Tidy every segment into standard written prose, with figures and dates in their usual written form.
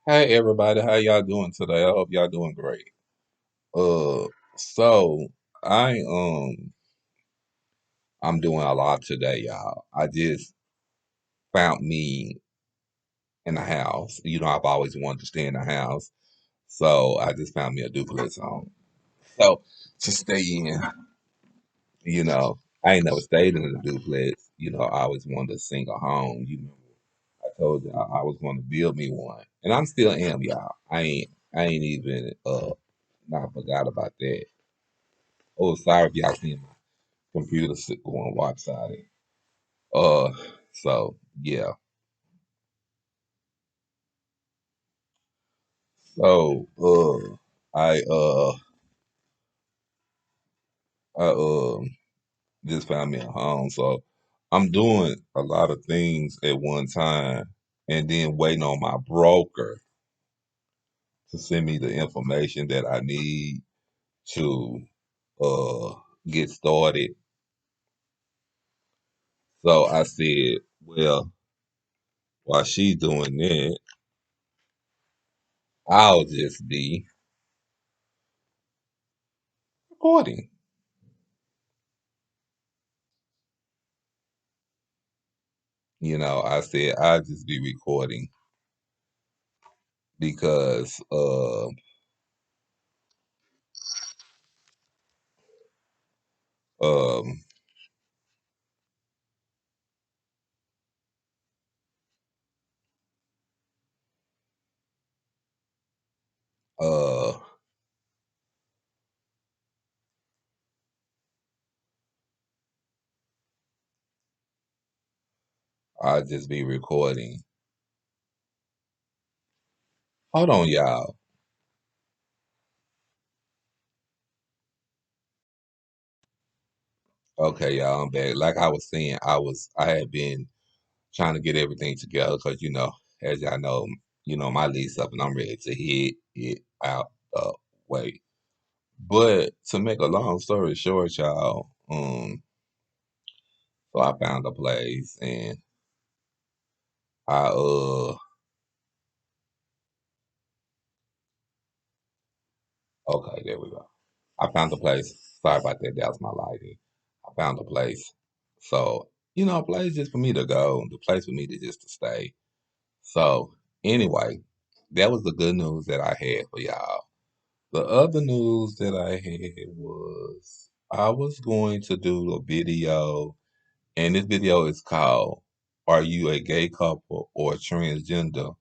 Hey everybody, how y'all doing today? I hope y'all doing great. Uh, so I I'm doing a lot today, y'all. I just found me in a house. I've always wanted to stay in a house, so I just found me a duplex home. So to stay in, I ain't never stayed in a duplex. I always wanted a single home. I told you I was going to build me one, and I'm still am, y'all. I ain't even not forgot about that. Oh, sorry if y'all seen my computer sit going lopsided. Uh, so yeah. So I just found me a home. So I'm doing a lot of things at one time, and then waiting on my broker to send me the information that I need to uh get started. So I said, well, while she's doing that, I'll just be recording. I said I'll just be recording because um uh I'll just be recording. Hold on, y'all. Okay, y'all, I'm back. Like I was saying, I had been trying to get everything together because as y'all know, my lease up and I'm ready to hit it out the way. But to make a long story short, y'all, so I found a place and I okay, there we go. I found a place. Sorry about that. That was my lighting. I found a place. So, a place just for me to go, the place for me to just to stay. So, anyway, that was the good news that I had for y'all. The other news that I had was I was going to do a video, and this video is called Are You a Gay Couple or Transgender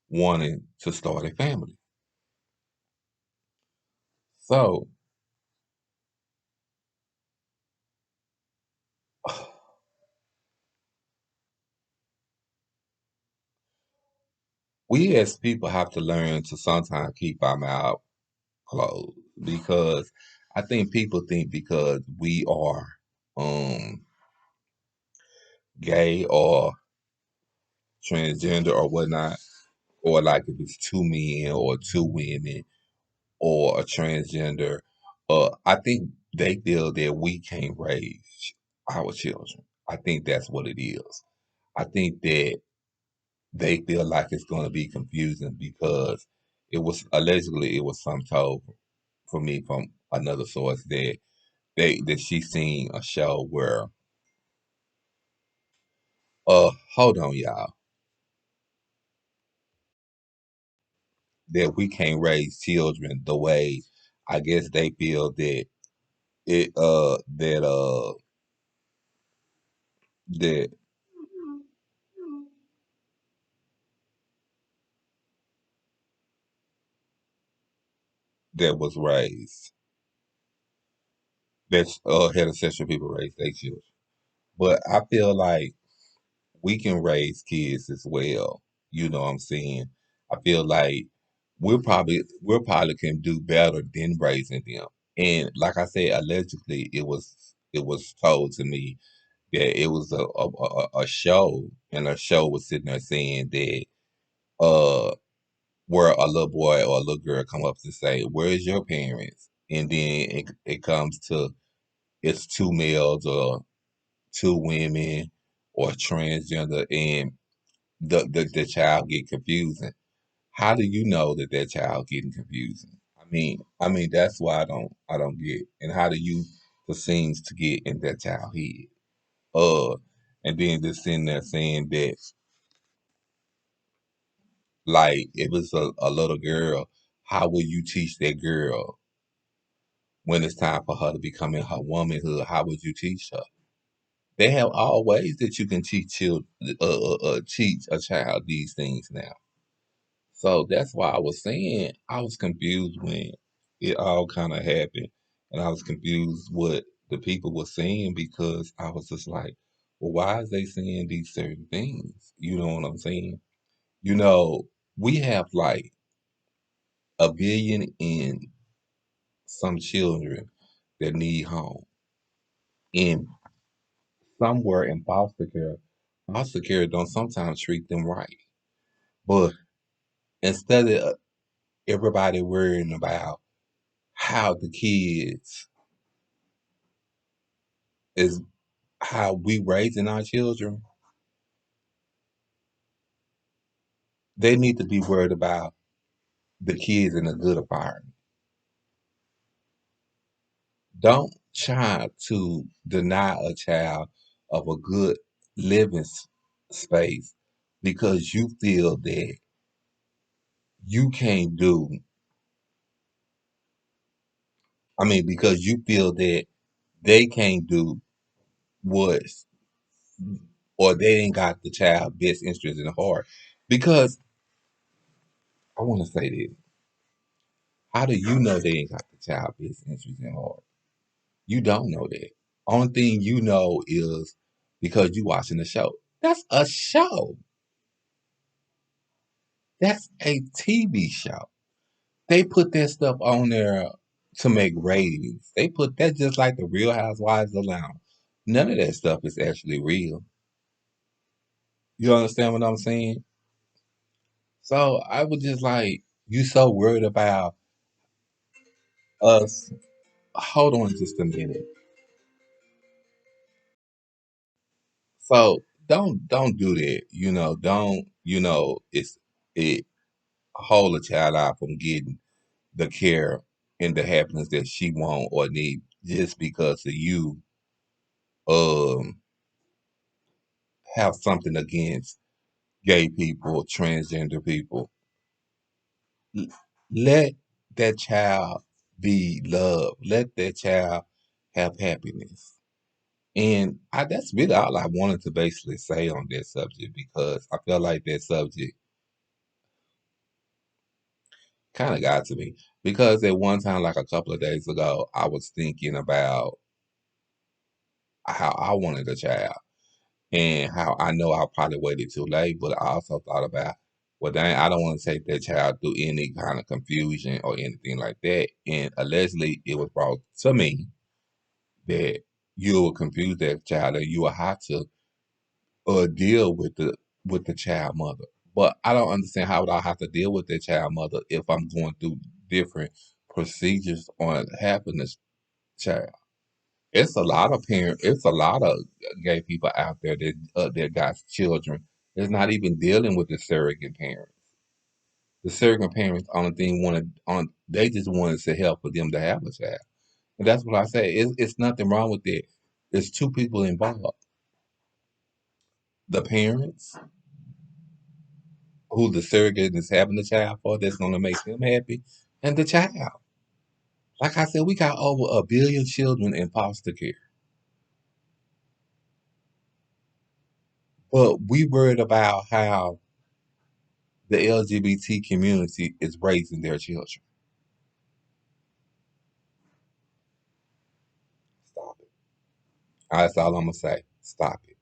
Wanting to Start a Family? So, we as people have to learn to sometimes keep our mouth closed because I think people think because we are gay or transgender or whatnot, or like if it's two men or two women or a transgender, I think they feel that we can't raise our children. I think that's what it is. I think that they feel like it's going to be confusing because it was some told for me from another source that she seen a show where hold on y'all, that we can't raise children the way I guess they feel that it that that was raised, that's heterosexual people raise their children. But I feel like we can raise kids as well. You know what I'm saying? I feel like we probably can do better than raising them. And like I said, allegedly it was told to me that it was a show, and a show was sitting there saying that uh where a little boy or a little girl come up to say, "Where's your parents?" And then it comes to it's two males or two women or transgender, and the child get confusing. how do you know that that child getting confusing? I mean that's why I don't get. And how do you the scenes to get in that child head? Uh, and then just sitting there saying that like if it's a little girl, how will you teach that girl when it's time for her to become in her womanhood? How would you teach her? They have all ways that you can teach teach a child these things now. So that's why I was saying I was confused when it all kind of happened, and I was confused what the people were saying because I was just like, well, why is they saying these certain things? You know what I'm saying? You know, we have like a billion and some children that need home, and somewhere in foster care don't sometimes treat them right. But instead of everybody worrying about how the kids is how we raising our children, they need to be worried about the kids in a good environment. Don't try to deny a child of a good living space because you feel that you can't do, because you feel that they can't do what's, or they ain't got the child best interest in heart. Because I want to say this, how do you know they ain't got the child best interest in heart? You don't know that. Only thing you know is because you watching the show. That's a show. That's a TV show. They put that stuff on there to make ratings. They put that just like the Real Housewives of Atlanta. None of that stuff is actually real. You understand what I'm saying? So I was just like, you so worried about us. Hold on just a minute. So don't do that. Don't it hold a child out from getting the care and the happiness that she want or need just because of you um have something against gay people, transgender people. L- Let that child be loved. Let that child have happiness. And that's really all I wanted to basically say on that subject because I feel like that subject kind of got to me. Because at one time, like a couple of days ago, I was thinking about how I wanted a child and how I know I probably waited too late, but I also thought about, well, dang, I don't want to take that child through any kind of confusion or anything like that. And allegedly, it was brought to me that you will confuse that child and you will have to deal with the child mother. But I don't understand how would I have to deal with the child mother if I'm going through different procedures on having this child. It's a lot of parents. It's a lot of gay people out there that got children. That's not even dealing with the surrogate parents. The surrogate parents only thing wanted on they just wanted to help for them to have a child, and that's what I say. It's nothing wrong with that. There's two people involved: the parents who the surrogate is having the child for, that's going to make them happy, and the child. Like I said, we got over a billion children in foster care, but we worried about how the LGBT community is raising their children. Stop it. That's all I'm gonna say. Stop it.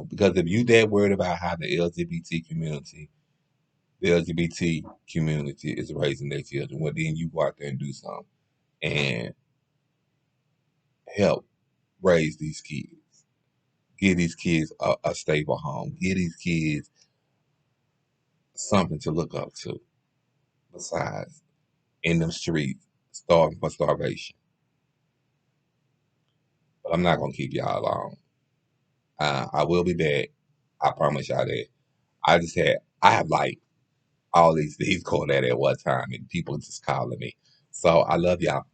Because if you that worried about how the LGBT community is raising their children, well then you go out there and do something and help raise these kids. Give these kids a stable home. Give these kids something to look up to besides in them streets starving for starvation. But I'm not gonna keep y'all long. I will be back. I promise y'all that. I just had I have like all these things going at one time, and people just calling me. So I love y'all.